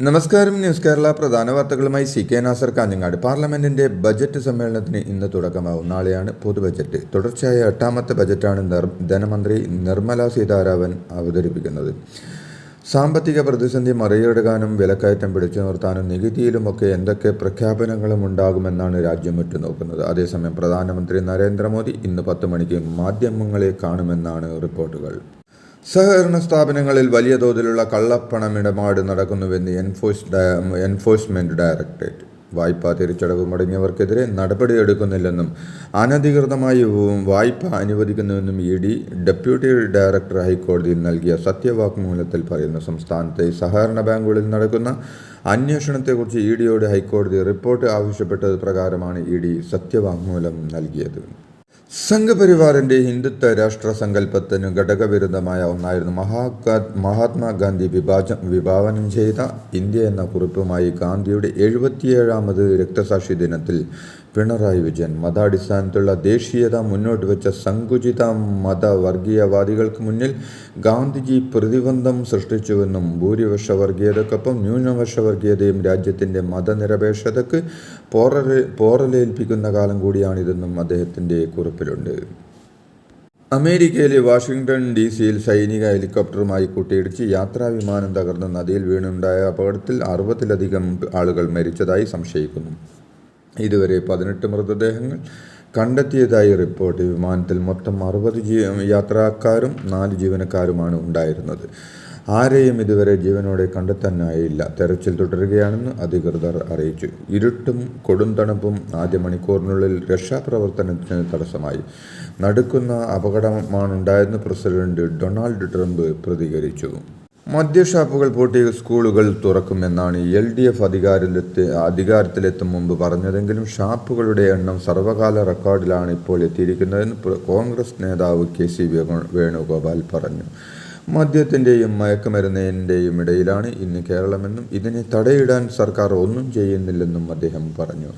നമസ്കാരം. ന്യൂസ് കേരള പ്രധാന വാർത്തകളുമായി CK നാസർ കാഞ്ഞങ്ങാട്. പാർലമെന്റിന്റെ ബജറ്റ് സമ്മേളനത്തിന് ഇന്ന് തുടക്കമാവും. നാളെയാണ് പൊതുബജറ്റ്. തുടർച്ചയായ 8ാമത്തെ ബജറ്റാണ് ധനമന്ത്രി നിർമ്മല സീതാരാമൻ അവതരിപ്പിക്കുന്നത്. സാമ്പത്തിക പ്രതിസന്ധി മറികടക്കാനും വിലക്കയറ്റം പിടിച്ചു നിർത്താനും നികുതിയിലുമൊക്കെ എന്തൊക്കെ പ്രഖ്യാപനങ്ങളും ഉണ്ടാകുമെന്നാണ് രാജ്യം ഉറ്റുനോക്കുന്നത്. അതേസമയം പ്രധാനമന്ത്രി നരേന്ദ്രമോദി ഇന്ന് 10 മണിക്ക് മാധ്യമങ്ങളെ കാണുമെന്നാണ് റിപ്പോർട്ടുകൾ. സഹകരണ സ്ഥാപനങ്ങളിൽ വലിയ തോതിലുള്ള കള്ളപ്പണമിടപാട് നടക്കുന്നുവെന്ന് എൻഫോഴ്സ്മെന്റ് ഡയറക്ടറേറ്റ്. വായ്പാ തിരിച്ചടവ് മുടങ്ങിയവർക്കെതിരെ നടപടിയെടുക്കുന്നില്ലെന്നും അനധികൃതമായി വായ്പ അനുവദിക്കുന്നുവെന്നും ED ഡെപ്യൂട്ടി ഡയറക്ടർ ഹൈക്കോടതിയിൽ നൽകിയ സത്യവാങ്മൂലത്തിൽ പറയുന്നു. സംസ്ഥാനത്തെ സഹകരണ ബാങ്കുകളിൽ നടക്കുന്ന അന്വേഷണത്തെക്കുറിച്ച് EDയോട് ഹൈക്കോടതി റിപ്പോർട്ട് ആവശ്യപ്പെട്ടത് പ്രകാരമാണ് ED സത്യവാങ്മൂലം നൽകിയത്. സംഘപരിവാറിന്റെ ഹിന്ദുത്വ രാഷ്ട്ര സങ്കല്പത്തിന് ഘടകവിരുദ്ധമായ ഒന്നായിരുന്നു മഹാത്മാഗാന്ധി വിഭാവനം ചെയ്ത ഇന്ത്യ എന്ന കുറിപ്പുമായി ഗാന്ധിയുടെ 77ാമത് രക്തസാക്ഷി ദിനത്തിൽ പിണറായി വിജയൻ മതാടിസ്ഥാനത്തുള്ള ദേശീയത മുന്നോട്ട് വെച്ച സങ്കുചിത മതവർഗീയവാദികൾക്ക് മുന്നിൽ ഗാന്ധിജി പ്രതിബന്ധം സൃഷ്ടിച്ചുവെന്നും ഭൂരിപക്ഷ വർഗീയതയ്ക്കൊപ്പം ന്യൂനപക്ഷ വർഗീയതയും രാജ്യത്തിൻ്റെ മതനിരപേക്ഷതയ്ക്ക് പോറലേൽപ്പിക്കുന്ന കാലം കൂടിയാണിതെന്നും അദ്ദേഹത്തിൻ്റെ കുറിപ്പിലുണ്ട്. അമേരിക്കയിലെ വാഷിംഗ്ടൺ DC-യിൽ സൈനിക ഹെലികോപ്റ്ററുമായി കൂട്ടിയിടിച്ച് യാത്രാവിമാനം തകർന്ന് നദിയിൽ വീണുണ്ടായ അപകടത്തിൽ 60-ലധികം ആളുകൾ മരിച്ചതായി സംശയിക്കുന്നു. ഇതുവരെ 18 മൃതദേഹങ്ങൾ കണ്ടെത്തിയതായി റിപ്പോർട്ട്. വിമാനത്തിൽ മൊത്തം 60 യാത്രക്കാരും 4 ജീവനക്കാരുമാണ് ഉണ്ടായിരുന്നത്. ആരെയും ഇതുവരെ ജീവനോടെ കണ്ടെത്താനായില്ല. തെരച്ചിൽ തുടരുകയാണെന്ന് അധികൃതർ അറിയിച്ചു. ഇരുട്ടും കൊടും തണുപ്പും ആദ്യ മണിക്കൂറിനുള്ളിൽ രക്ഷാപ്രവർത്തനത്തിന് തടസ്സമായി. നടുക്കുന്ന അപകടമാണുണ്ടായതെന്ന് പ്രസിഡന്റ് ഡൊണാൾഡ് ട്രംപ് പ്രതികരിച്ചു. മദ്യഷാപ്പുകൾ പൂട്ടി സ്കൂളുകൾ തുറക്കുമെന്നാണ് LDF അധികാരത്തിലെത്തും മുമ്പ് പറഞ്ഞതെങ്കിലും ഷാപ്പുകളുടെ എണ്ണം സർവകാല റെക്കോർഡിലാണ് ഇപ്പോൾ എത്തിയിരിക്കുന്നതെന്ന് കോൺഗ്രസ് നേതാവ് KC വേണുഗോപാൽ പറഞ്ഞു. മദ്യത്തിൻ്റെയും മയക്കുമരുന്നിൻ്റെയും ഇടയിലാണ് ഇന്ന് കേരളമെന്നും ഇതിനെ തടയിടാൻ സർക്കാർ ഒന്നും ചെയ്യുന്നില്ലെന്നും അദ്ദേഹം പറഞ്ഞു.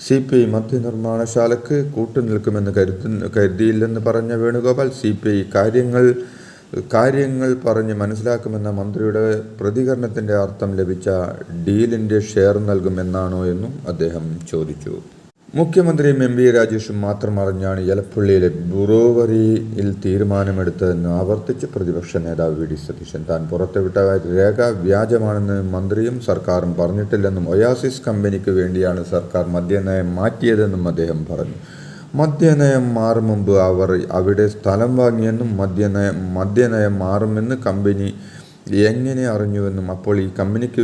CPI മദ്യനിർമ്മാണശാലയ്ക്ക് കൂട്ടുനിൽക്കുമെന്ന് കരുതിയില്ലെന്ന് പറഞ്ഞ വേണുഗോപാൽ CPI കാര്യങ്ങൾ പറഞ്ഞ് മനസ്സിലാക്കുമെന്ന മന്ത്രിയുടെ പ്രതികരണത്തിൻ്റെ അർത്ഥം ലഭിച്ച ഡീലിൻ്റെ ഷെയർ നൽകുമെന്നാണോ എന്നും അദ്ദേഹം ചോദിച്ചു. മുഖ്യമന്ത്രിയും MP രാജേഷും മാത്രം അറിഞ്ഞാണ് എലപ്പുള്ളിയിലെ ബ്രൂവറിയിൽ തീരുമാനമെടുത്തതെന്ന് ആവർത്തിച്ച് പ്രതിപക്ഷ നേതാവ് VD സതീശൻ. താൻ പുറത്തുവിട്ട രേഖ വ്യാജമാണെന്ന് മന്ത്രിയും സർക്കാരും പറഞ്ഞിട്ടില്ലെന്നും ഒയാസിസ് കമ്പനിക്ക് വേണ്ടിയാണ് സർക്കാർ മദ്യനയം മാറ്റിയതെന്നും അദ്ദേഹം പറഞ്ഞു. മദ്യനയം മാറും മുമ്പ് അവർ അവിടെ സ്ഥലം വാങ്ങിയെന്നും മദ്യനയം മാറുമെന്ന് കമ്പനി എങ്ങനെ അറിഞ്ഞുവെന്നും അപ്പോൾ ഈ കമ്പനിക്ക്